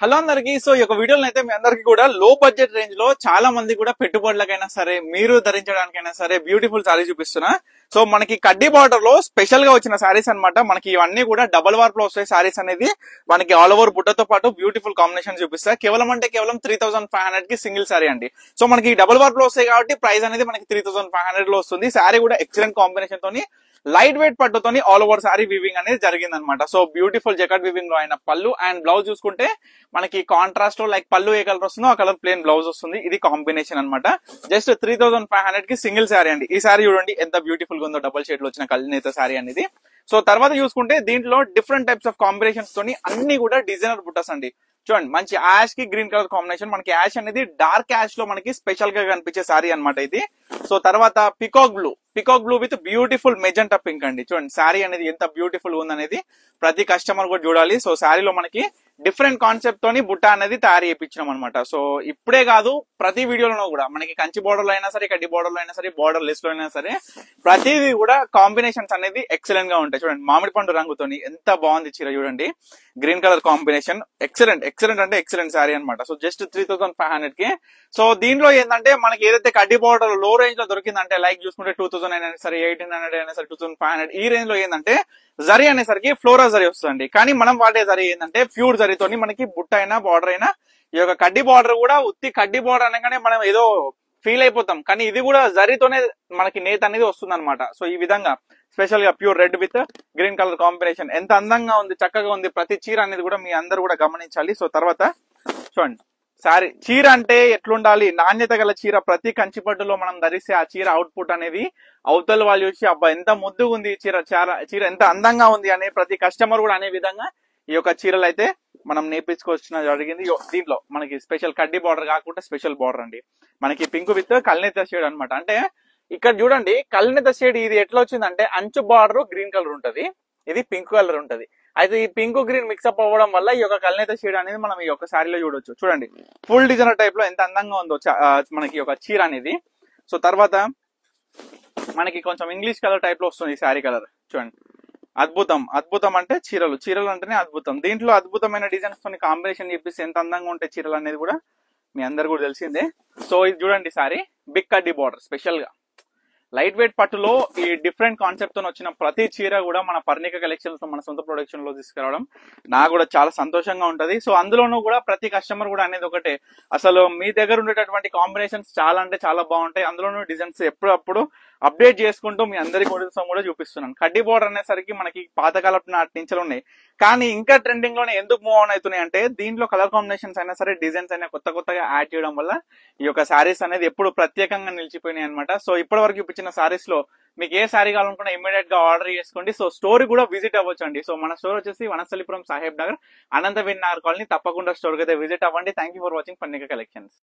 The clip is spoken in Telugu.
హలో అందరికి. సో ఈ యొక్క వీడియోలో అయితే మీ అందరికి కూడా లో బడ్జెట్ రేంజ్ లో చాలా మంది కూడా పెట్టుబడులకైనా సరే మీరు ధరించడానికైనా సరే బ్యూటిఫుల్ సారీ చూపిస్తున్నా. సో మనకి కడ్డీ బార్డర్ లో స్పెషల్ గా వచ్చిన సారీస్ అన్నమాట. మనకి ఇవన్నీ కూడా డబల్ వార్ప్ లో వస్తాయి సారీస్ అనేది. మనకి ఆల్ ఓవర్ బుట్టతో పాటు బ్యూటిఫుల్ కాంబినేషన్ చూపిస్తా. కేవలం 3500 కి సింగిల్ సారీ అండి. సో మనకి డబల్ వార్ప్ లో వస్తాయి కాబట్టి ప్రైస్ అనేది మనకి 3500 లో వస్తుంది. సారీ కూడా ఎక్సలెంట్ కాంబినేషన్ తోని light weight పట్టుతోని all over sorry weaving అనేది జరిగింది అనమాట. సో బ్యూటిఫుల్ జకాట్ వివింగ్ లో అయిన పళ్ళు అండ్ బ్లౌజ్ చూసుకుంటే మనకి కాంట్రాస్ట్ లో లైక్ పళ్ళు ఏ కలర్ వస్తుందో ఆ కలర్ ప్లేన్ బ్లౌజ్ వస్తుంది. ఇది కాంబినేషన్ అనమాట. జస్ట్ 3500 కి సింగిల్ సారీ అండి. ఈ సారీ చూడండి ఎంత బ్యూటిఫుల్ గా ఉందో, డబుల్ షేడ్ లో వచ్చిన కల్నేత సారీ అనేది. సో తర్వాత చూసుకుంటే దీంట్లో డిఫరెంట్ టైప్స్ ఆఫ్ కాంబినేషన్స్ తోని అన్ని కూడా డిజైనర్ బుట్టస్ అండి. చూడండి మంచి యాష్ కి గ్రీన్ కలర్ కాంబినేషన్. మనకి యాష్ అనేది డార్క్ యాష్ లో మనకి స్పెషల్ గా కనిపించే సారీ అనమాట ఇది. సో తర్వాత peacock blue with beautiful magenta pink అండి. చూడండి సారీ అనేది ఎంత బ్యూటిఫుల్ ఉందనేది ప్రతి కస్టమర్ కూడా చూడాలి. సో సారీలో మనకి డిఫరెంట్ కాన్సెప్ట్ తోని బుట్ట అనేది తయారు చేయించినాం అనమాట. సో ఇప్పుడే కాదు ప్రతి వీడియోలో కూడా మనకి కంచి బోర్డర్ లో అయినా సరే, కడ్డీ బోర్డర్ లో అయినా సరే, బోర్డర్ లెస్ లో అయినా సరే ప్రతిదీ కూడా కాంబినేషన్స్ అనేది ఎక్సలెంట్ గా ఉంటాయి. చూడండి మామిడి పండు రంగుతోని ఎంత బాగుంది చీర చూడండి. గ్రీన్ కలర్ కాంబినేషన్ ఎక్సలెంట్ అంటే ఎక్సలెంట్ సారీ అనమాట. సో జస్ట్ 3500 కి. సో దీంట్లో ఏంటంటే మనకి ఏదైతే కడ్డీ బోర్డర్ లో రేంజ్ లో దొరికిందంటే లైక్ చూసుకుంటే 2000 అయినా సరే, 1800 అయినా సరే, 2500 ఈ రేంజ్ లో ఏంటంటే జరీ అనేసరికి ఫ్లోరా జరీ వస్తుంది. కానీ మనం వాడే జరీ ఏంటంటే ప్యూర్ జరీతోని మనకి బుట్ట అయినా బార్డర్ అయినా ఈ యొక్క కడ్డీ బార్డర్ కూడా ఉత్తి కడ్డీ బార్డర్ అనగానే మనం ఏదో ఫీల్ అయిపోతాం. కానీ ఇది కూడా జరీతోనే మనకి నేత అనేది వస్తుంది అనమాట. సో ఈ విధంగా స్పెషల్ గా pure red with green colour combination ఎంత అందంగా ఉంది, చక్కగా ఉంది. ప్రతి చీర అనేది కూడా మీ అందరు కూడా గమనించాలి. సో తర్వాత చూడండి సారీ చీర అంటే ఎట్లుండాలి, నాణ్యత గల చీర. ప్రతి కంచిపట్టులో మనం ధరిస్తే ఆ చీర అవుట్పుట్ అనేది అవతల వాళ్ళు చూసి అబ్బా ఎంత ముద్దుగా ఉంది చీర ఎంత అందంగా ఉంది అనే ప్రతి కస్టమర్ కూడా అనే విధంగా ఈ యొక్క చీరలు అయితే మనం నేర్పించుకొచ్చిన జరిగింది. దీంట్లో మనకి స్పెషల్ కడ్డీ బార్డర్ కాకుండా స్పెషల్ బార్డర్ అండి. మనకి పింక్ విత్ కల్నేత షేడ్ అనమాట. అంటే ఇక్కడ చూడండి కల్నేత షేడ్ ఇది ఎట్లా వచ్చిందంటే అంచు బార్డర్ గ్రీన్ కలర్ ఉంటది, ఇది పింక్ కలర్ ఉంటది. అయితే ఈ పింక్ గ్రీన్ మిక్సప్ అవ్వడం వల్ల ఈ యొక్క కల్నేత షేడ్ అనేది మనం ఈ యొక్క శారీలో చూడొచ్చు. చూడండి ఫుల్ డిజైనర్ టైప్ లో ఎంత అందంగా ఉందో మనకి ఒక చీర అనేది. సో తర్వాత మనకి కొంచెం ఇంగ్లీష్ కలర్ టైప్ లో వస్తుంది ఈ శారీ కలర్. చూడండి అద్భుతం అంటే చీరలు అంటేనే అద్భుతం. దీంట్లో అద్భుతమైన డిజైన్స్ తో కాంబినేషన్ చెప్పేసి ఎంత అందంగా ఉంటాయి చీరలు అనేది కూడా మీ అందరు కూడా తెలిసిందే. సో ఇది చూడండి సారీ బిగ్ కడ్డీ బార్డర్ స్పెషల్ గా లైట్ వెయిట్ పట్టులో ఈ డిఫరెంట్ కాన్సెప్ట్ తో వచ్చిన ప్రతి చీర కూడా మన పర్ణిక కలెక్షన్స్ తో మన సొంత ప్రొడక్షన్ లో తీసుకురావడం నాకు కూడా చాలా సంతోషంగా ఉంటది. సో అందులోనూ కూడా ప్రతి కస్టమర్ కూడా అనేది ఒకటే, అసలు మీ దగ్గర ఉండేటటువంటి కాంబినేషన్స్ చాలా అంటే చాలా బాగుంటాయి. అందులోనూ డిజైన్స్ ఎప్పుడప్పుడు అప్డేట్ చేసుకుంటూ మీ అందరి కోసం కూడా చూపిస్తున్నాను. కడ్డీ బోర్డర్ అనేసరికి మనకి పాతకాలపు నాటి నుంచి ఉన్నాయి, కానీ ఇంకా ట్రెండింగ్ లోనే ఎందుకు మూవ్ ఆన్ అవుతున్నాయి అంటే దీంట్లో కలర్ కాంబినేషన్స్ అయినా సరే, డిజైన్స్ అయినా కొత్తగా యాడ్ చేయడం వల్ల ఈ యొక్క సారీస్ అనేది ఎప్పుడు ప్రత్యేకంగా నిలిచిపోయినాయి అనమాట. సో ఇప్పటి వరకు చూపించిన సారీస్ లో మీకు ఏ సారీ కావాలనుకున్నా ఇమీడియట్ గా ఆర్డర్ చేసుకోండి. సో స్టోర్ కూడా విజిట్ అవ్వచ్చు అండి. సో మన స్టోర్ వచ్చేసి వనస్థలిపురం సాహెబ్ నగర్ అనంత విన్ నగర్ కాలనీ. తప్పకుండా స్టోర్ కి అయితే విజిట్ అవ్వండి. Thank you for watching Parnika collections.